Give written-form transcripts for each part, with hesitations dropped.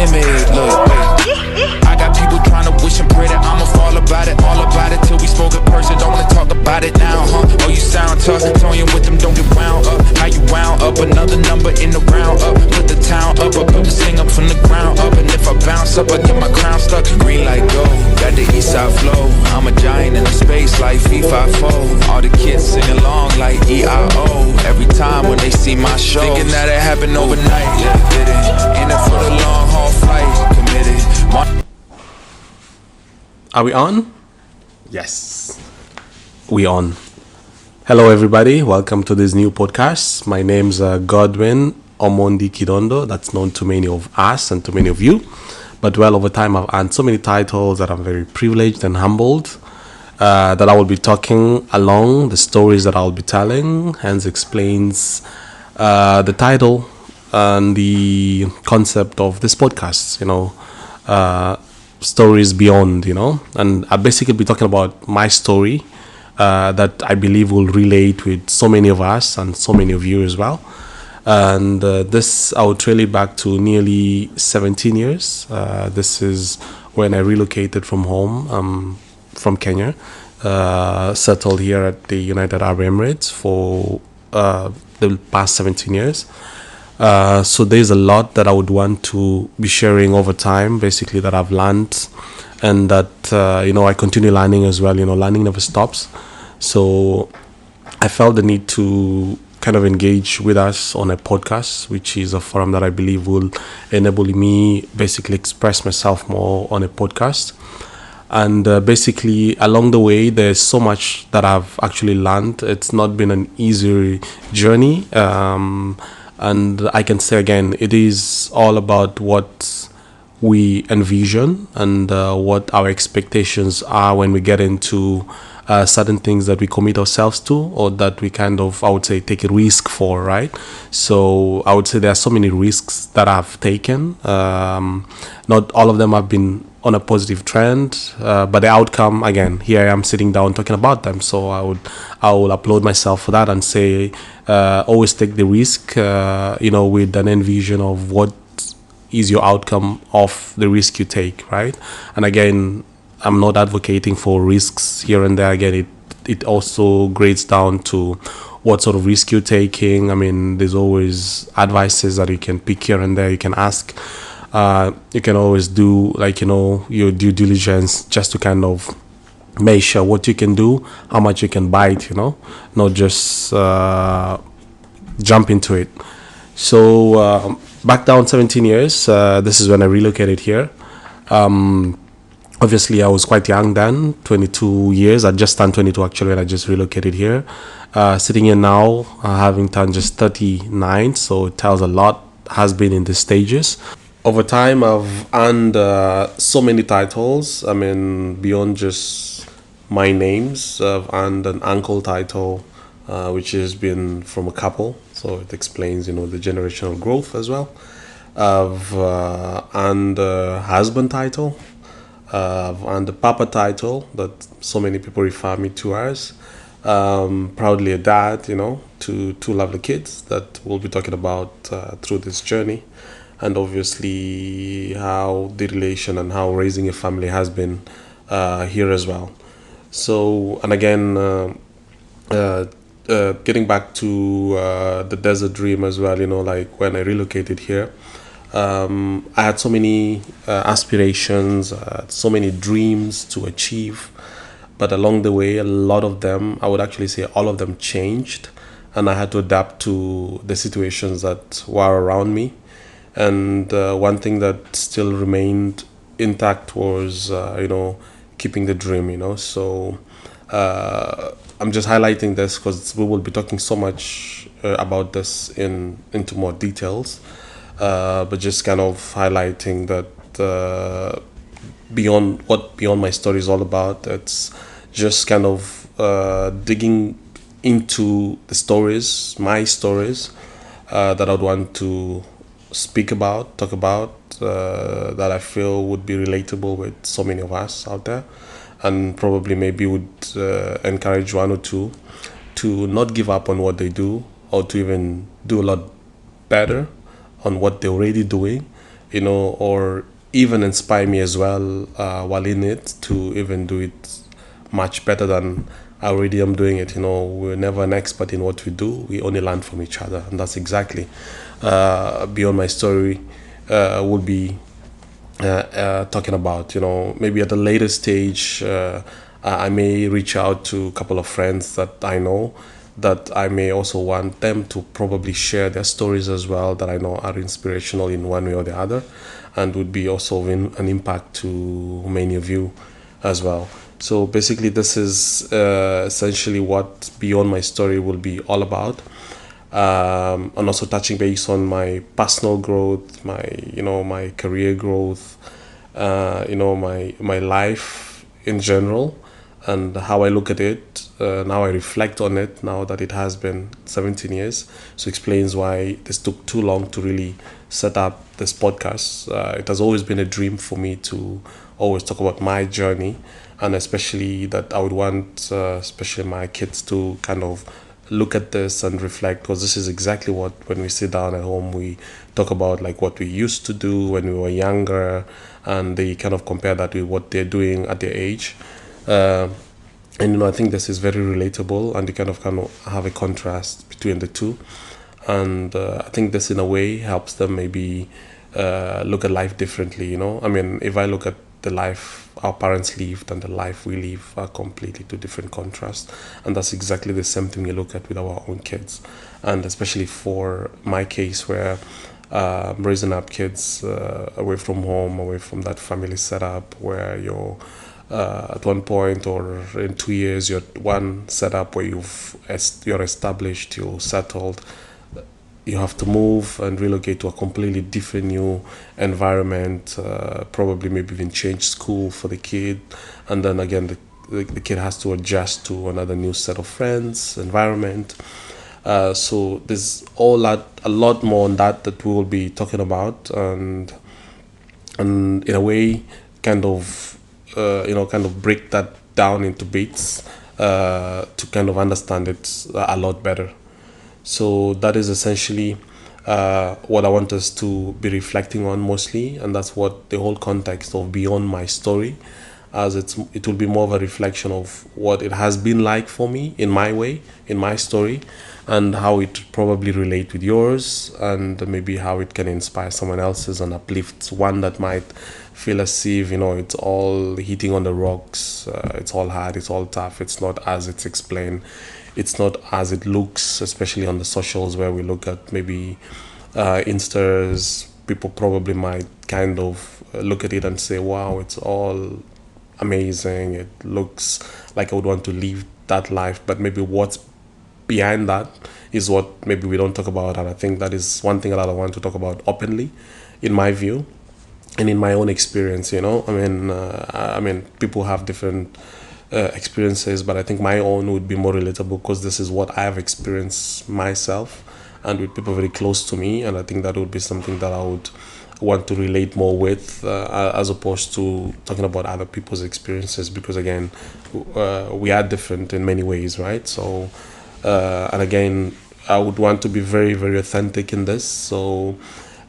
timid. Look, I got people trying to wish and pray that I'ma fall about it. All about it till we spoke in person. Don't wanna talk about it now, huh? Oh, you sound tough. Toying with them, don't get wound up. How you wound up? Another number in the round up. Put the town up, I put the thing up from the ground up. And if I bounce up, I get my crown stuck. Green light go, got the east side flow. I'm a giant in the space like FIFA4. All the kids sing along like EIO. Every time when they see my show, thinking that it happened overnight. Yeah, did it. In it for the long haul flight. Committed. Are we on? Yes, we on. Hello everybody, welcome to this new podcast. My name's Godwin Omondi Kidondo. That's known to many of us and to many of you. But well, over time I've earned so many titles that I'm very privileged and humbled that I will be talking along the stories that I'll be telling. Hence explains the title and the concept of this podcast, stories beyond, and I'll basically be talking about my story that I believe will relate with so many of us and so many of you as well. And this I would trail it back to nearly 17 years. This is when I relocated from home, from Kenya, settled here at the United Arab Emirates for the past 17 years. So there's a lot that I would want to be sharing over time, basically, that I've learned and that, I continue learning as well. Learning never stops. So I felt the need to kind of engage with us on a podcast, which is a forum that I believe will enable me basically express myself more on a podcast. And basically, along the way, there's so much that I've actually learned. It's not been an easy journey. And I can say again, it is all about what we envision and what our expectations are when we get into certain things that we commit ourselves to, or that we kind of, I would say, take a risk for, right? So I would say there are so many risks that I've taken. Not all of them have been on a positive trend, but the outcome, again, here I am sitting down talking about them. So I will applaud myself for that and say, always take the risk, with an envision of what is your outcome of the risk you take, right? And again, I'm not advocating for risks here and there. Again, it also grades down to what sort of risk you're taking. I mean, there's always advices that you can pick here and there. You can ask. You can always do your due diligence just to kind of measure what you can do, how much you can bite, not just jump into it. So back down 17 years, this is when I relocated here. Obviously, I was quite young then, 22 years. I just turned 22 actually when I just relocated here. Sitting here now, having turned just 39, so it tells a lot has been in the stages. Over time, I've earned so many titles. I mean, beyond just my names, I've earned an uncle title, which has been from a couple. So it explains, the generational growth as well. I've earned a husband title. I've earned a papa title that so many people refer me to as. Proudly a dad, to two lovely kids that we'll be talking about through this journey. And obviously how the relation and how raising a family has been here as well. So, and again, getting back to the desert dream as well, like when I relocated here, I had so many aspirations, so many dreams to achieve. But along the way, a lot of them, I would actually say all of them changed. And I had to adapt to the situations that were around me. And one thing that still remained intact was, keeping the dream, So I'm just highlighting this because we will be talking so much about this into more details. But just kind of highlighting that beyond my story is all about, it's just kind of digging into the stories, my stories, that I'd want to talk about, that I feel would be relatable with so many of us out there, and probably maybe would encourage one or two to not give up on what they do, or to even do a lot better on what they're already doing, or even inspire me as well while in it to even do it much better than I already am doing it. We're never an expert in what we do. We only learn from each other, and that's exactly beyond my story would be talking about. Maybe at a later stage, I may reach out to a couple of friends that I know that I may also want them to probably share their stories as well, that I know are inspirational in one way or the other, and would be also an impact to many of you as well. So basically, this is essentially what Beyond My Story will be all about. And also touching base on my personal growth, my career growth, my life in general, and how I look at it. Now I reflect on it now that it has been 17 years. So explains why this took too long to really set up this podcast. It has always been a dream for me to always talk about my journey, and especially that I would want, especially my kids, to kind of look at this and reflect, because this is exactly what, when we sit down at home, we talk about like what we used to do when we were younger, and they kind of compare that with what they're doing at their age. And I think this is very relatable, and you kind of have a contrast between the two. And I think this in a way helps them maybe look at life differently. I mean, if I look at the life our parents lived and the life we live are completely two different contrasts, and that's exactly the same thing we look at with our own kids. And especially for my case, where raising up kids away from home, away from that family setup, where you're at one point or in 2 years you're one setup where you're established, you're settled, you have to move and relocate to a completely different new environment, probably maybe even change school for the kid, and then again the kid has to adjust to another new set of friends, environment. So there's a lot more on that we will be talking about, and in a way kind of break that down into bits to kind of understand it a lot better. So that is essentially what I want us to be reflecting on mostly, and that's what the whole context of Beyond My Story, as it will be more of a reflection of what it has been like for me in my way, in my story, and how it probably relate with yours, and maybe how it can inspire someone else's and uplift one that might feel as if it's all hitting on the rocks, it's all hard, it's all tough, it's not as it's explained, it's not as it looks, especially on the socials where we look at maybe instas. People probably might kind of look at it and say, wow, it's all amazing, it looks like I would want to live that life, but maybe what's behind that is what maybe we don't talk about. And I think that is one thing that I want to talk about openly, in my view and in my own experience. I mean people have different experiences, but I think my own would be more relatable because this is what I have experienced myself and with people very close to me, and I think that would be something that I would want to relate more with, as opposed to talking about other people's experiences, because again we are different in many ways, right? So and again, I would want to be very, very authentic in this. So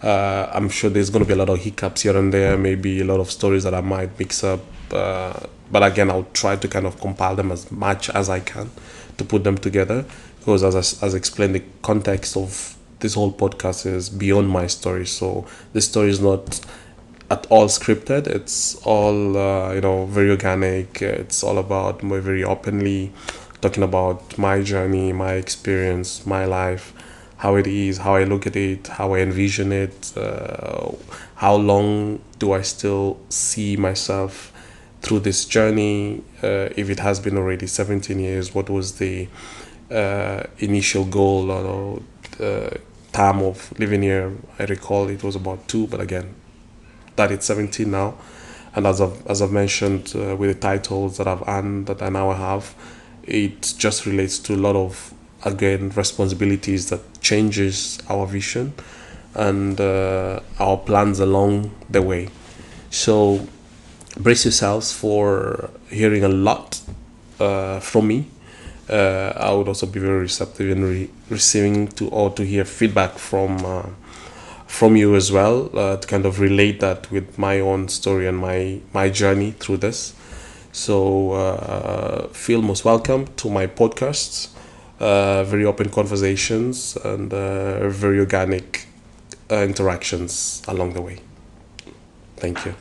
I'm sure there's going to be a lot of hiccups here and there, maybe a lot of stories that I might mix up, but again, I'll try to kind of compile them as much as I can to put them together, because as I explained, the context of this whole podcast is Beyond My Story. So this story is not at all scripted, it's all very organic, it's all about very openly talking about my journey, my experience, my life, how it is, how I look at it, how I envision it, how long do I still see myself through this journey, if it has been already 17 years, what was the initial goal or time of living here. I recall it was about 2, but again, that it's 17 now. And as I've mentioned, with the titles that I've earned, that I now have, it just relates to a lot of, again, responsibilities that changes our vision and our plans along the way. So brace yourselves for hearing a lot from me. I would also be very receptive in receiving to hear feedback from from you as well, to kind of relate that with my own story and my journey through this. So feel most welcome to my podcasts. Very open conversations and very organic interactions along the way. Thank you.